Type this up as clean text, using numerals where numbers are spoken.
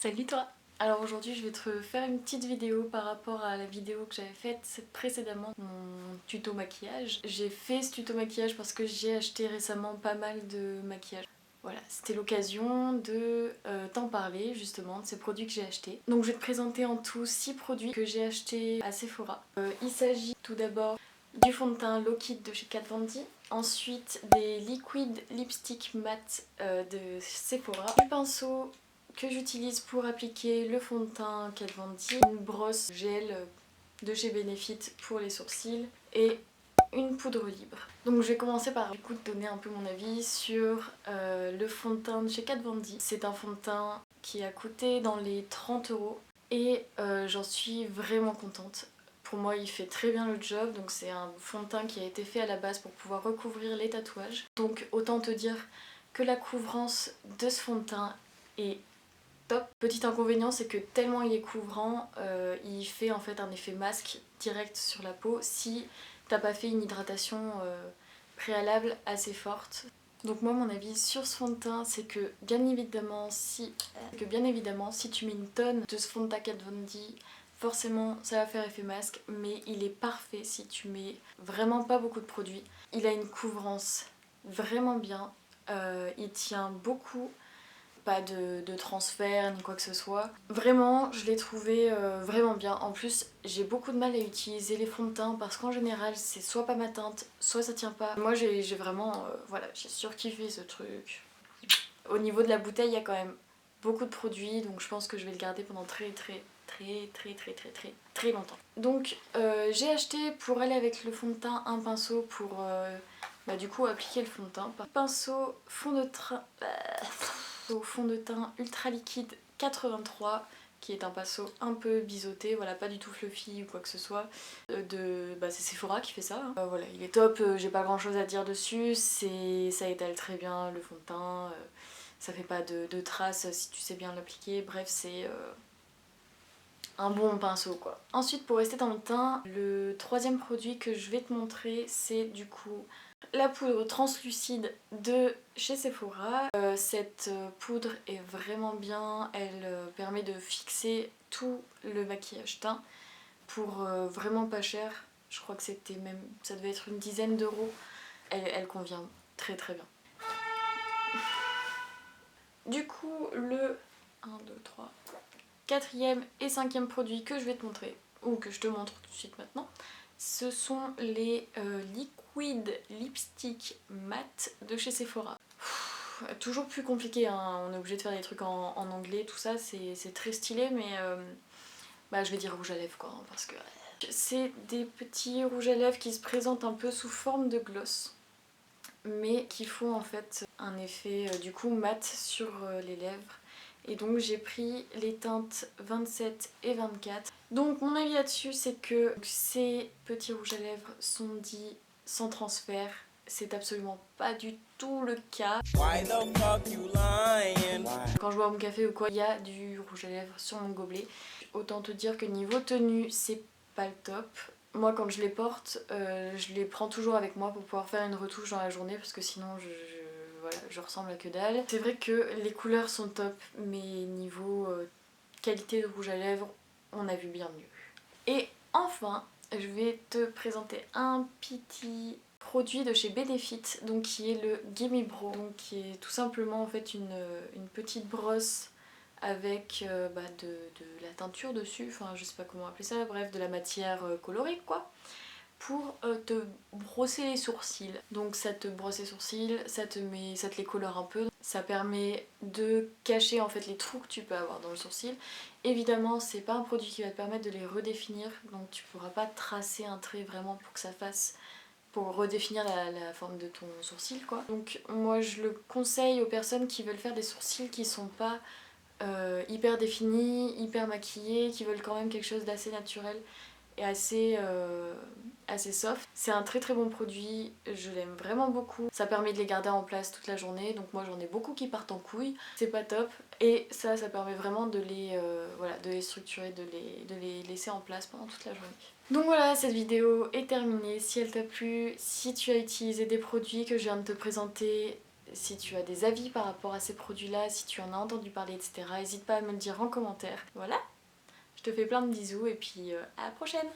Salut toi! Alors aujourd'hui je vais te faire une petite vidéo par rapport à la vidéo que j'avais faite précédemment, mon tuto maquillage. J'ai fait ce tuto maquillage parce que j'ai acheté récemment pas mal de maquillage. Voilà, c'était l'occasion de t'en parler justement de ces produits que j'ai achetés. Donc je vais te présenter en tout 6 produits que j'ai achetés à Sephora. Il s'agit tout d'abord du fond de teint Low Kid de chez Kat Von D. Ensuite des liquid lipstick matte de Sephora. Du pinceau que j'utilise pour appliquer le fond de teint Kat Von D, une brosse gel de chez Benefit pour les sourcils et une poudre libre. Donc je vais commencer par du coup te donner un peu mon avis sur le fond de teint de chez Kat Von D. C'est un fond de teint qui a coûté dans les 30 € et j'en suis vraiment contente. Pour moi il fait très bien le job, donc c'est un fond de teint qui a été fait à la base pour pouvoir recouvrir les tatouages. Donc autant te dire que la couvrance de ce fond de teint est top. Petit inconvénient, c'est que tellement il est couvrant, il fait en fait un effet masque direct sur la peau si t'as pas fait une hydratation préalable assez forte. Donc moi mon avis sur ce fond de teint c'est que bien évidemment si tu mets une tonne de ce fond de teint Kat Von D, forcément ça va faire effet masque, mais il est parfait si tu mets vraiment pas beaucoup de produits. Il a une couvrance vraiment bien, il tient beaucoup. Pas de transfert ni quoi que ce soit. Vraiment, je l'ai trouvé vraiment bien. En plus, j'ai beaucoup de mal à utiliser les fonds de teint parce qu'en général, c'est soit pas ma teinte, soit ça tient pas. Moi, j'ai vraiment, voilà, j'ai surkiffé ce truc. Au niveau de la bouteille, il y a quand même beaucoup de produits, donc je pense que je vais le garder pendant très longtemps. Donc, j'ai acheté pour aller avec le fond de teint un pinceau pour, du coup, appliquer le fond de teint. Pinceau fond de teint... au fond de teint ultra liquide 83 qui est un pinceau un peu biseauté, voilà, pas du tout fluffy ou quoi que ce soit. C'est Sephora qui fait ça. Voilà, il est top, j'ai pas grand chose à dire dessus, ça étale très bien le fond de teint, ça fait pas de traces si tu sais bien l'appliquer, bref c'est un bon pinceau quoi. Ensuite pour rester dans le teint, le troisième produit que je vais te montrer c'est du coup la poudre translucide de chez Sephora. Cette poudre est vraiment bien, elle permet de fixer tout le maquillage teint pour vraiment pas cher. Je crois que c'était même, ça devait être une dizaine d'euros. Elle convient très bien. Du coup le 1, 2, 3, quatrième et cinquième produit que je vais te montrer, ou que je te montre tout de suite maintenant, ce sont les liquid lipstick matte de chez Sephora. Toujours plus compliqué, hein. On est obligé de faire des trucs en anglais, tout ça, c'est très stylé, mais je vais dire rouge à lèvres quoi, hein, parce que c'est des petits rouges à lèvres qui se présentent un peu sous forme de gloss, mais qui font en fait un effet du coup mat sur les lèvres. Et donc j'ai pris les teintes 27 et 24. Donc mon avis là-dessus c'est que ces petits rouges à lèvres sont dits sans transfert. C'est absolument pas du tout le cas. Quand je bois mon café ou quoi, il y a du rouge à lèvres sur mon gobelet. Autant te dire que niveau tenue c'est pas le top. Moi quand je les porte, je les prends toujours avec moi pour pouvoir faire une retouche dans la journée parce que sinon voilà, je ressemble à que dalle. C'est vrai que les couleurs sont top, mais niveau qualité de rouge à lèvres, on a vu bien mieux. Et enfin, je vais te présenter un petit produit de chez Benefit, donc qui est le Gimme Brow, donc qui est tout simplement en fait une petite brosse avec de la teinture dessus, enfin je sais pas comment appeler ça, bref de la matière colorée quoi, pour te brosser les sourcils. Donc ça te brosse les sourcils, ça te les colore un peu, ça permet de cacher en fait les trous que tu peux avoir dans le sourcil. Évidemment c'est pas un produit qui va te permettre de les redéfinir, donc tu pourras pas tracer un trait vraiment pour que ça fasse, pour redéfinir la forme de ton sourcil quoi. Donc moi je le conseille aux personnes qui veulent faire des sourcils qui sont pas hyper définis, hyper maquillés, qui veulent quand même quelque chose d'assez naturel et assez soft. C'est un très bon produit, je l'aime vraiment beaucoup. Ça permet de les garder en place toute la journée, donc moi j'en ai beaucoup qui partent en couille, c'est pas top. Et ça permet vraiment de les structurer, de les laisser en place pendant toute la journée. Donc voilà, cette vidéo est terminée. Si elle t'a plu, si tu as utilisé des produits que je viens de te présenter, Si tu as des avis par rapport à ces produits-là, si tu en as entendu parler, etc. N'hésite pas à me le dire en commentaire. Voilà, je te fais plein de bisous et puis à la prochaine!